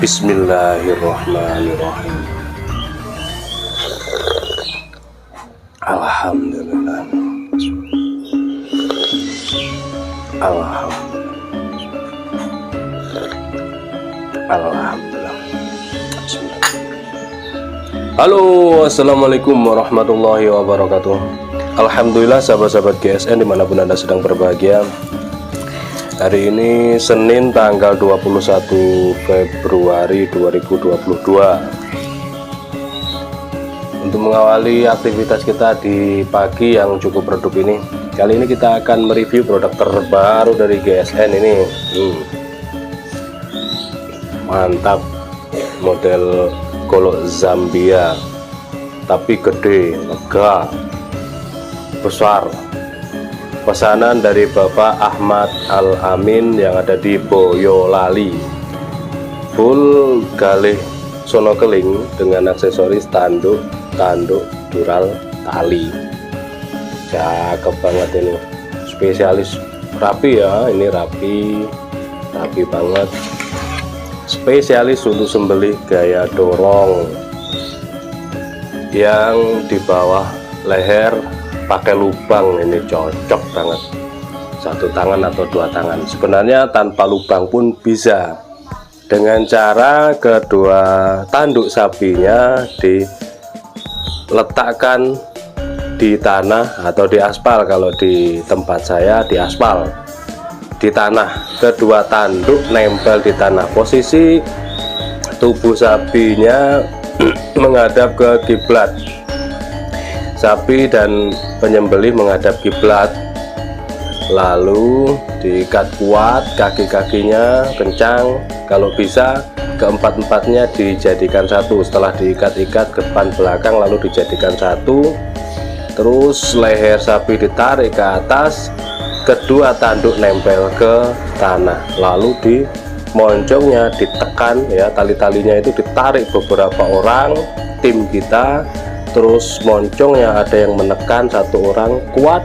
Bismillahirrahmanirrahim. Alhamdulillah. Alhamdulillah. Halo, assalamualaikum warahmatullahi wabarakatuh. Alhamdulillah sahabat-sahabat GSN dimanapun Anda sedang berbahagia. Hari ini Senin tanggal 21 Februari 2022. Untuk mengawali aktivitas kita di pagi yang cukup redup ini, kali ini kita akan mereview produk terbaru dari GSN ini. Mantap, model golok Zambia, tapi gede, megah, besar. Pesanan dari Bapak Ahmad Al-Amin yang ada di Boyolali. Full galih sonokeling dengan aksesoris tanduk dural tali. Cakep banget ini. Spesialis rapi ya, ini rapi banget. Spesialis untuk sembelih gaya dorong yang di bawah leher pakai lubang. Ini cocok banget, satu tangan atau dua tangan. Sebenarnya tanpa lubang pun bisa, dengan cara kedua tanduk sapinya diletakkan di tanah atau di aspal. Kalau di tempat saya di aspal, di tanah. Kedua tanduk nempel di tanah. Posisi tubuh sapinya menghadap ke kiblat. Sapi dan penyembelih menghadap kiblat, lalu diikat kuat, kaki-kakinya kencang, kalau bisa keempat-empatnya dijadikan satu. Setelah diikat-ikat ke depan belakang lalu dijadikan satu, terus leher sapi ditarik ke atas, kedua tanduk nempel ke tanah, lalu di moncongnya ditekan ya, tali-talinya itu ditarik beberapa orang tim kita. Terus moncongnya ada yang menekan satu orang kuat,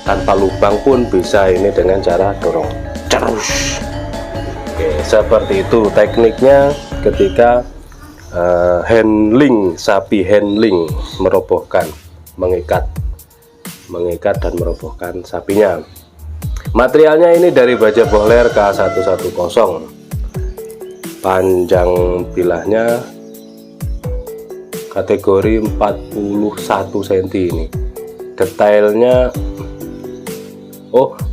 tanpa lubang pun bisa ini dengan cara dorong terus. Oke, seperti itu tekniknya ketika handling sapi, handling merobohkan, mengikat dan merobohkan sapinya. Materialnya ini dari baja bohler K110. Panjang bilahnya kategori 41 cm ini. Detailnya 40,5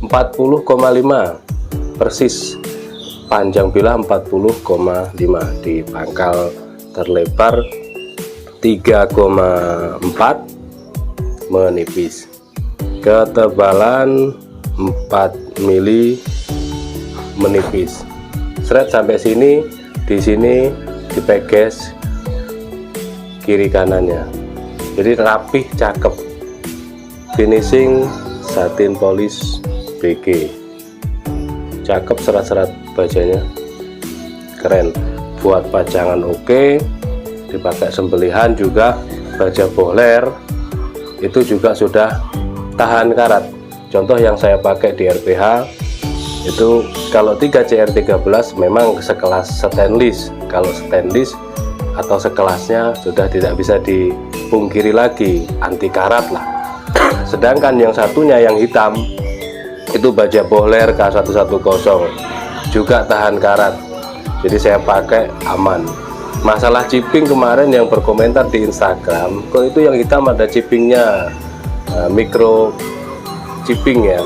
persis. Panjang bilah 40,5, di pangkal terlebar 3,4 menipis. Ketebalan 4 mili menipis. Seret sampai sini, di sini dipeges kiri kanannya. Jadi rapih, cakep. Finishing satin polish BG. Cakep, serat-serat bajanya. Keren. Buat pajangan oke, dipakai sembelihan juga. Baja bohler itu juga sudah tahan karat. Contoh yang saya pakai di RPH itu, kalau 3CR13 memang sekelas stainless. Kalau stainless atau sekelasnya sudah tidak bisa dipungkiri lagi, anti karat lah. Sedangkan yang satunya yang hitam itu baja bohler K110 juga tahan karat. Jadi saya pakai aman. Masalah chipping kemarin yang berkomentar di Instagram, kok itu yang hitam ada chippingnya, micro chipping ya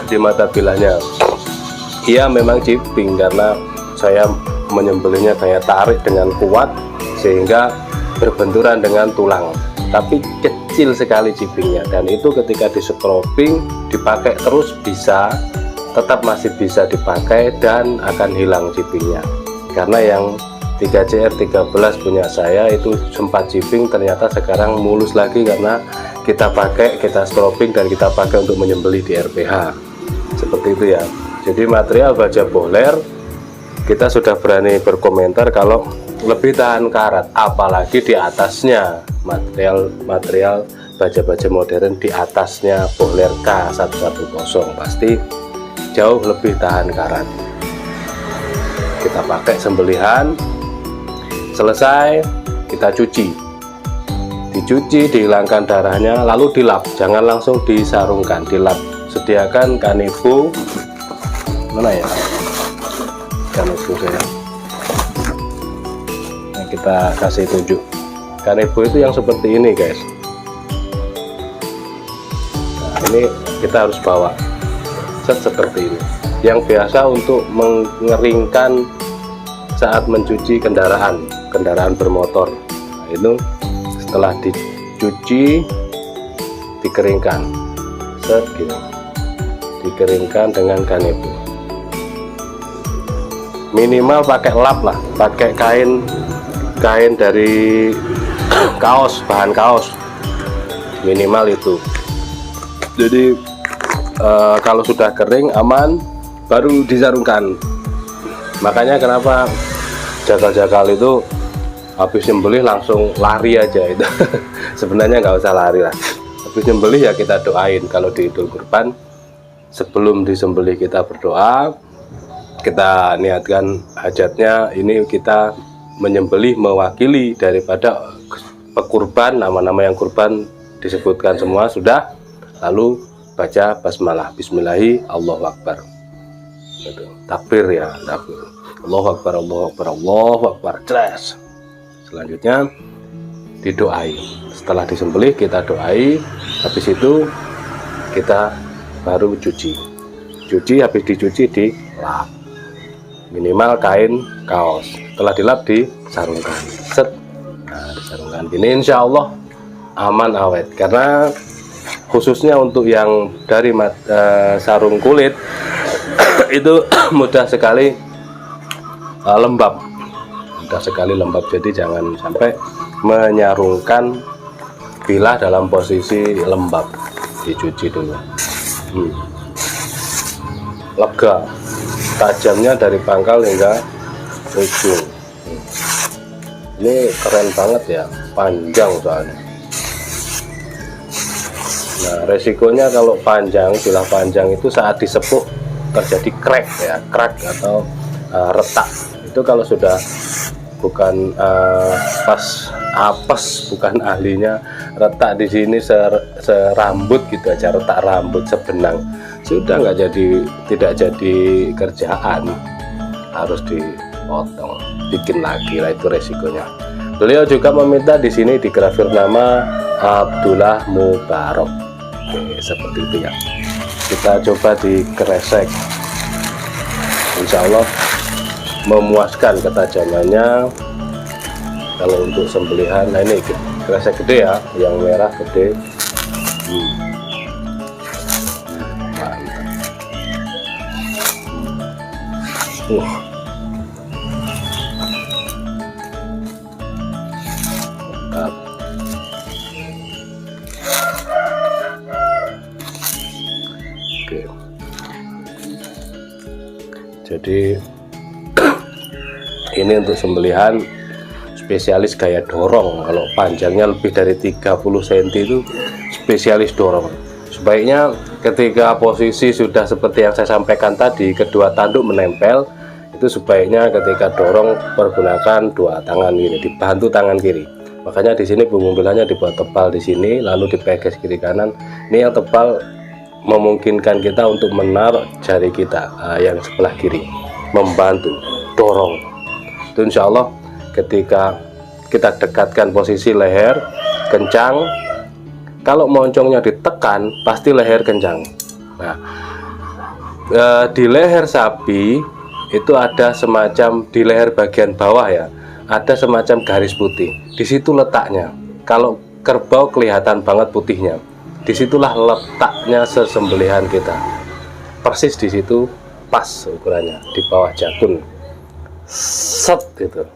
di mata bilahnya. Iya memang chipping, karena saya menyembelihnya kayak tarik dengan kuat sehingga berbenturan dengan tulang, tapi kecil sekali chippingnya, dan itu ketika di scrubbing dipakai terus bisa, tetap masih bisa dipakai dan akan hilang chippingnya. Karena yang 3CR13 punya saya itu sempat chipping, ternyata sekarang mulus lagi karena kita pakai, kita scrubbing dan kita pakai untuk menyembelih di RPH. Seperti itu ya. Jadi material baja bohler kita sudah berani berkomentar kalau lebih tahan karat, apalagi di atasnya material baja-baja modern di atasnya bohler K110 pasti jauh lebih tahan karat. Kita pakai sembelihan, selesai kita cuci, dicuci, dihilangkan darahnya, lalu dilap. Jangan langsung disarungkan, dilap. Sediakan kanebo, mana ya kanebo saya, nah, kita kasih tunjuk. Kanebo itu yang seperti ini guys. Nah, ini kita harus bawa seperti ini, yang biasa untuk mengeringkan saat mencuci kendaraan bermotor. Nah, itu setelah dicuci dikeringkan, gitu, dikeringkan dengan kanebo. Minimal pakai lap lah, pakai kain dari kaos, bahan kaos, minimal itu. Jadi kalau sudah kering aman baru disarungkan. Makanya kenapa jakal-jakal itu habis nyembelih langsung lari aja itu. Sebenarnya nggak usah lari lah, habis nyembelih ya kita doain. Kalau di Idul Kurban, sebelum disembelih kita berdoa, kita niatkan hajatnya. Ini kita menyembelih mewakili daripada pekurban, nama-nama yang kurban disebutkan semua sudah, lalu baca basmalah, bismillahi, Allahu Akbar, gitu. Takbir ya, takbir, Allahu Akbar, Allahu Akbar, Allahu Akbar, jelas. Selanjutnya didoai. Setelah disembelih kita doai, habis itu kita baru cuci. Habis dicuci dilap, minimal kain kaos. Setelah dilap disarungkan, set. Nah, disarungkan gini, insya Allah aman awet. Karena khususnya untuk yang dari sarung kulit itu mudah sekali lembab, jadi jangan sampai menyarungkan bilah dalam posisi lembab. Dicuci dulu. Lega, tajamnya dari pangkal hingga ujung. Ini keren banget ya, panjang soalnya. Nah, resikonya kalau panjang, bilah panjang itu saat disepuh terjadi crack ya, crack atau retak. Itu kalau sudah bukan pas apes, bukan ahlinya, retak di sini serambut gitu aja, retak rambut sebenang, sudah tidak jadi kerjaan. harus dipotong, bikin lagi lah, itu resikonya. Beliau juga meminta di sini digrafir nama Abdullah Mubarak. Oke, seperti itu ya. Kita coba dikresek, insya Allah memuaskan ketajamannya. Kalau untuk sembelihan, nah ini kresek gede ya, yang merah gede. Mantap. Mantap. Oke. Jadi ini untuk sembelihan spesialis gaya dorong. Kalau panjangnya lebih dari 30 cm itu spesialis dorong. Sebaiknya ketika posisi sudah seperti yang saya sampaikan tadi, kedua tanduk menempel, itu sebaiknya ketika dorong pergunakan dua tangan ini, dibantu tangan kiri. Makanya di sini pengumpulannya dibuat tebal di sini, lalu dipeges kiri kanan. Ini yang tebal memungkinkan kita untuk menaruh jari kita yang sebelah kiri, membantu dorong. Itu insya Allah ketika kita dekatkan posisi leher kencang, kalau moncongnya ditekan pasti leher kencang. Nah, di leher sapi itu ada semacam, di leher bagian bawah ya, ada semacam garis putih. Di situ letaknya. Kalau kerbau kelihatan banget putihnya. Disitulah letaknya sesembelihan kita. Persis di situ, pas ukurannya di bawah jakun. Set itu.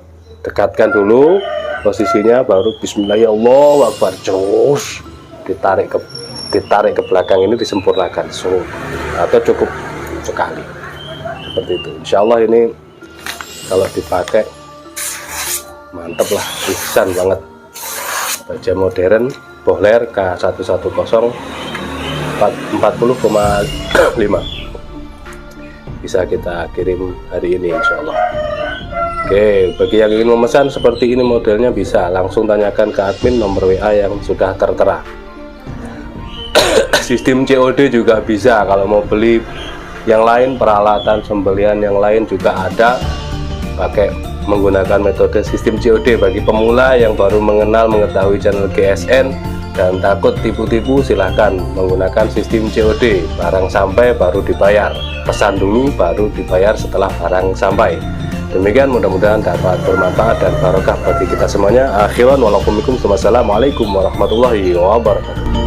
Dekatkan dulu posisinya, baru Bismillahirrahmanirrahim, jos, ditarik ke belakang, ini disempurnakan, atau cukup sekali seperti itu. Insya Allah ini kalau dipakai mantep lah, ihsan banget. Baja modern Bohler K110 40,5 bisa kita kirim hari ini insya Allah. Oke, bagi yang ingin memesan seperti ini modelnya bisa langsung tanyakan ke admin nomor WA yang sudah tertera. Sistem COD juga bisa. Kalau mau beli yang lain, peralatan sembelihan yang lain juga ada, pakai menggunakan metode sistem COD. Bagi pemula yang baru mengetahui channel GSN dan takut tipu-tipu, silahkan menggunakan sistem COD. Barang sampai baru dibayar, pesan dulu baru dibayar setelah barang sampai. Demikian, mudah-mudahan dapat bermanfaat dan barokah bagi kita semuanya. Akhiran walaupun wassalamualaikum warahmatullahi wabarakatuh.